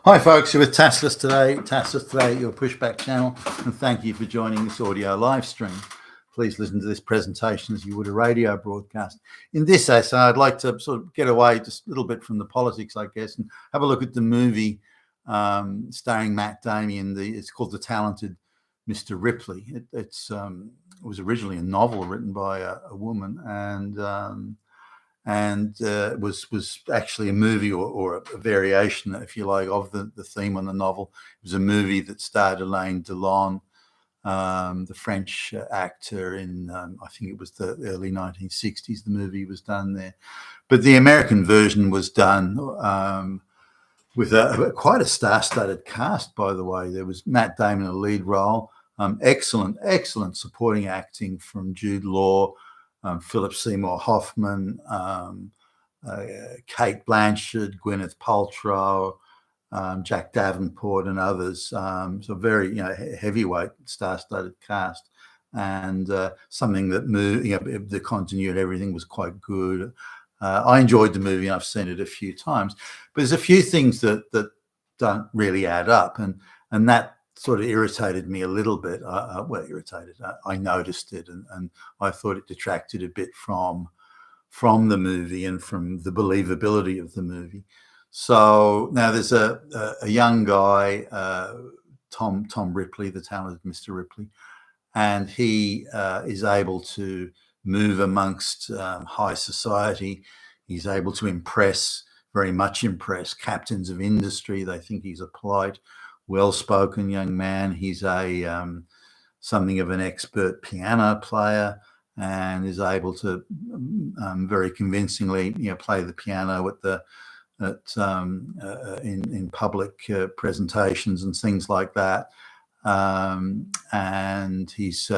Hi folks, you're with Tassless today, your pushback channel, and thank you for joining this audio live stream. Please listen to this presentation as you would a radio broadcast. In this essay, I'd like to sort of get away just a little bit from the politics, I guess, and have a look at the movie starring Matt Damon. It's called The Talented Mr Ripley. It was originally a novel written by a woman, and was actually a movie or a variation, if you like, of the theme on the novel. It was a movie that starred Alain Delon, the French actor in, I think it was the early 1960s, the movie was done there. But the American version was done with quite a star-studded cast, by the way. There was Matt Damon in a lead role, excellent supporting acting from Jude Law, Philip Seymour Hoffman, Kate Blanchett, Gwyneth Paltrow, Jack Davenport, and others. So very, heavyweight, star-studded cast, and something that moved. The continuity, everything was quite good. I enjoyed the movie. I've seen it a few times, but there's a few things that don't really add up, and that sort of irritated me a little bit. I noticed it, and I thought it detracted a bit from the movie and from the believability of the movie. So now there's a young guy, Tom Ripley, the talented Mr. Ripley, and he is able to move amongst high society. He's able to very much impress captains of industry. They think he's a polite, well-spoken young man. He's something of an expert piano player, and is able to very convincingly, play the piano in public presentations and things like that. And he's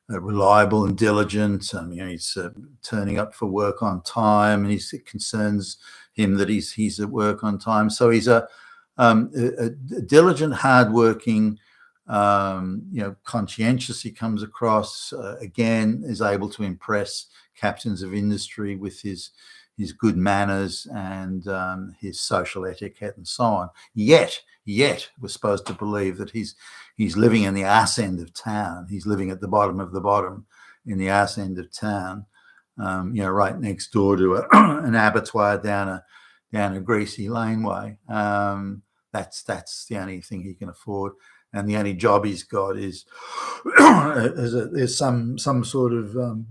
reliable and diligent. He's turning up for work on time, and it concerns him that he's at work on time. So he's a diligent, hardworking, conscientious. He comes across, again, is able to impress captains of industry with his good manners and his social etiquette and so on. Yet we're supposed to believe that he's living in the arse end of town. He's living at the bottom of the bottom in the arse end of town, right next door to an abattoir down a greasy laneway. That's the only thing he can afford, and the only job he's got is some sort of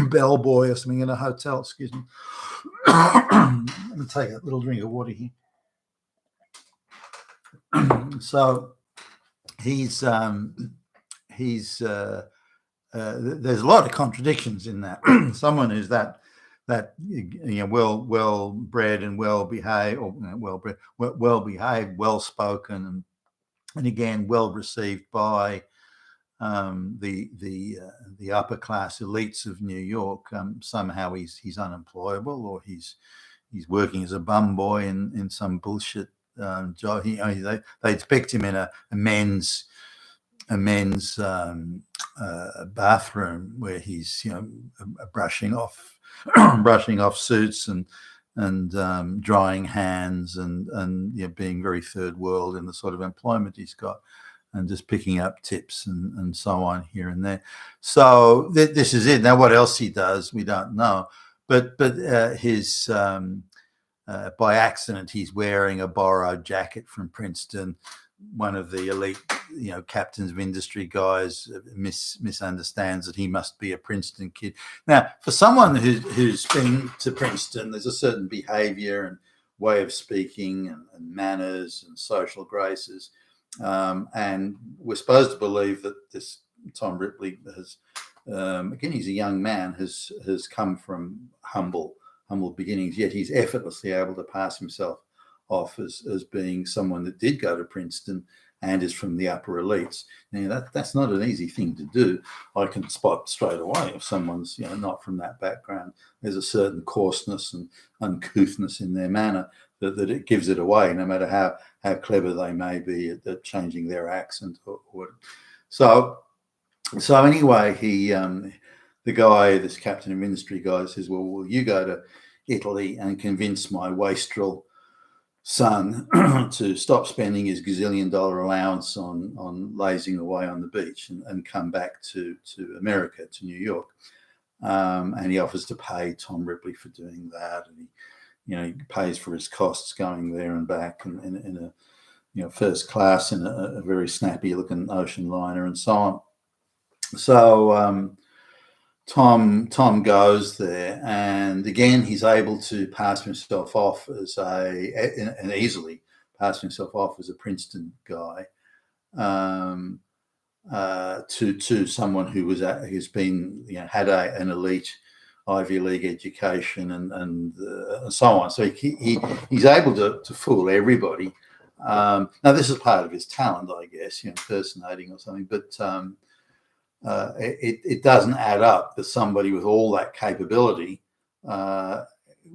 bellboy or something in a hotel. Excuse me. Let me take a little drink of water here. So there's a lot of contradictions in that. Someone who's that well bred and well behaved, well spoken, and again well received by the upper class elites of New York. Somehow he's unemployable, or he's working as a bum boy in some bullshit job. They depict him in a men's bathroom where he's brushing off suits and drying hands and being very third world in the sort of employment he's got, and just picking up tips and so on here and there. So this is it. Now, what else he does, we don't know. But his by accident, he's wearing a borrowed jacket from Princeton. One of the elite, captains of industry guys misunderstands that he must be a Princeton kid. Now, for someone who's been to Princeton, there's a certain behavior and way of speaking and manners and social graces. And we're supposed to believe that this Tom Ripley has, again, he's a young man, has come from humble beginnings, yet he's effortlessly able to pass himself off as being someone that did go to Princeton and is from the upper elites. Now, that's not an easy thing to do. I can spot straight away if someone's not from that background. There's a certain coarseness and uncouthness in their manner that it gives it away, no matter how clever they may be at changing their accent or so anyway, this captain of industry guy says, well, you go to Italy and convince my wastrel son to stop spending his gazillion-dollar allowance on lazing away on the beach and come back to America, to New York. And he offers to pay Tom Ripley for doing that, and he pays for his costs going there and back, and in a first class in a very snappy-looking ocean liner, and so on. So Tom goes there, and again he's able to pass himself off and easily pass himself off as a Princeton guy to someone who's been had an elite Ivy League education and so on. So he's able to fool everybody. Now this is part of his talent, I guess, impersonating or something, but it doesn't add up that somebody with all that capability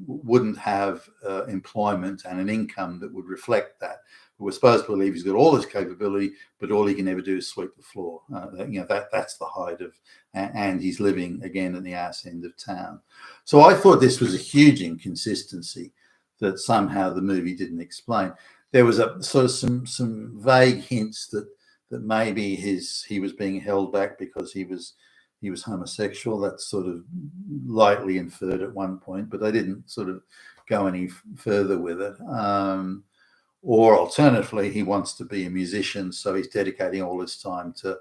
wouldn't have employment and an income that would reflect that. We're supposed to believe he's got all this capability, but all he can ever do is sweep the floor. That's the height of, and he's living again at the arse end of town. So I thought this was a huge inconsistency that somehow the movie didn't explain. There was a sort of some vague hints that maybe he was being held back because he was homosexual. That's sort of lightly inferred at one point, but they didn't sort of go any further with it. Or alternatively, he wants to be a musician, so he's dedicating all his time to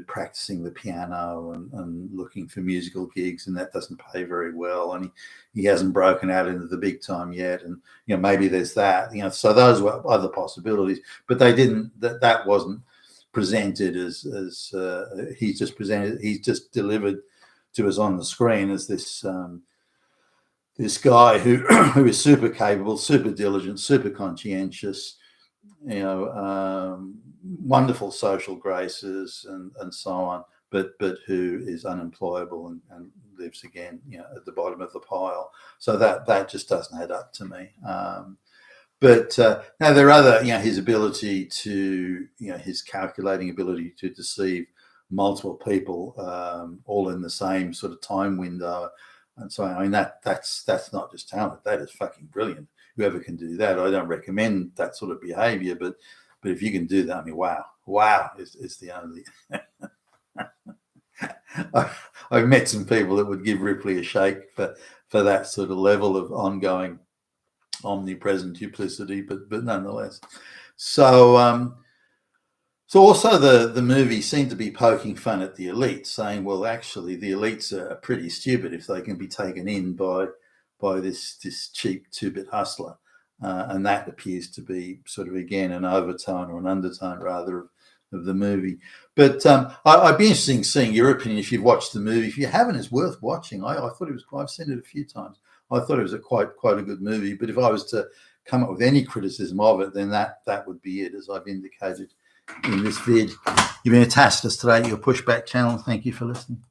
practicing the piano and looking for musical gigs, and that doesn't pay very well, and he hasn't broken out into the big time yet, and maybe there's that. So those were other possibilities, but they didn't. That wasn't presented as he's just delivered to us on the screen as this guy who is super capable, super diligent, super conscientious, wonderful social graces and so on, but who is unemployable and lives again at the bottom of the pile. So that just doesn't add up to me. But now there are other, his ability to, his calculating ability to deceive multiple people all in the same sort of time window. And so, I mean, that's not just talent. That is fucking brilliant. Whoever can do that. I don't recommend that sort of behavior, but if you can do that, I mean, wow is the only. I've met some people that would give Ripley a shake for that sort of level of ongoing omnipresent duplicity, but nonetheless. So also the movie seemed to be poking fun at the elites, saying, well, actually the elites are pretty stupid if they can be taken in by this cheap two-bit hustler, and that appears to be sort of again an overtone or an undertone rather of the movie. But I'd be interested in seeing your opinion if you've watched the movie. If you haven't, it's worth watching. I thought it was. I've seen it a few times. I thought it was quite a good movie. But if I was to come up with any criticism of it, then that would be it, as I've indicated in this vid. You've been a taskmaster today, your Pushback channel. Thank you for listening.